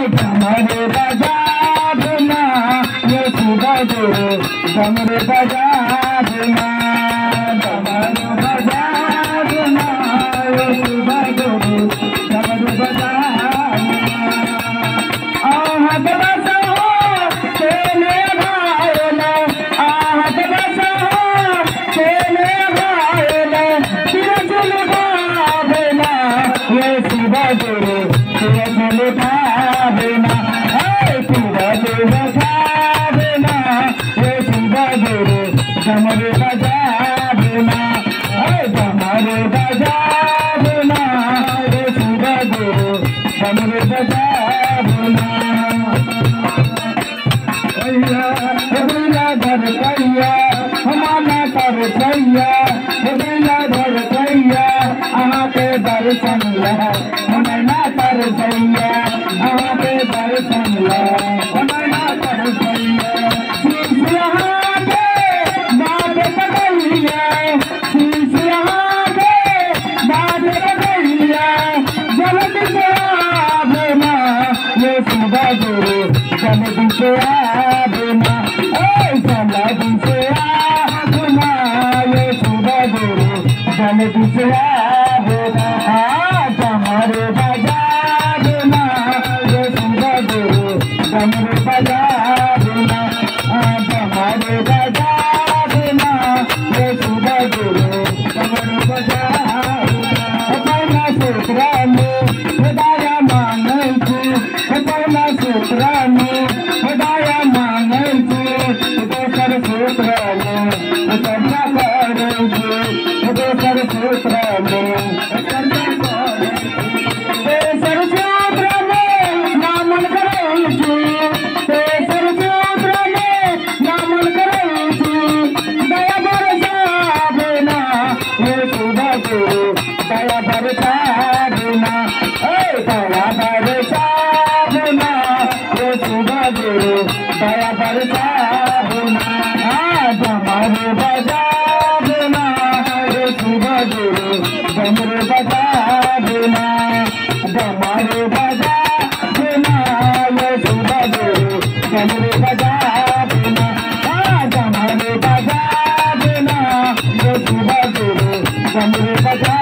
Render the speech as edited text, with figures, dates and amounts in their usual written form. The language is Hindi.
डमरू बजा देना ये सुबह गुरु डमरू बजा देना डमरू बजा देना ये सुबह गुरु डमरू बजा आहत बसा तेने भाईले आहत बसा तेने भाईले तिरझुल देना ये सुबह गुरु तिरझुल देना तिरझुल देना ये सुबह गुरु डमरू बजा देना डमरू बजा देना ये सुबह गुरु डमरू बजा देना घर कैया हमारा कर कैया घर कैया अहाँ के दर्शन ला हमें ना कर सैया अहाँ के दर्शन ला हमें ना कर सैया शीश यहाँ के बात बदलिया शीश यहाँ के बात बदलिया जल्दी से आना ये सुबह गुरु जल्दी से आना जल्दी से आना ये सुबह गुरु जल्दी से आना डमरू बजा देना ये सुबह गुरु डमरू बजा देना डमरू बजा देना ये सुबह गुरु डमरू बजा देना सूत्र में हृदय मांगे थी अपना सूत्र में हृदय मांगे थी दोसर सूत्र में कन्या करे थी दोसर सूत्र में कन्या तेसर सूत्र में नामन करे थी तेसर सूत्र में नामन करे थी दया बरसा देना ये सुबह गुरु दया बरसा देना दया बरसा देना ये सुबह गुरु दया बरसा देना डमरू बजा देना ये सुबह गुरु डमरू बजा देना डमरू बजा देना ये सुबह गुरु डमरू बजा देना डमरू बजा देना ये सुबह गुरु डमरू बजा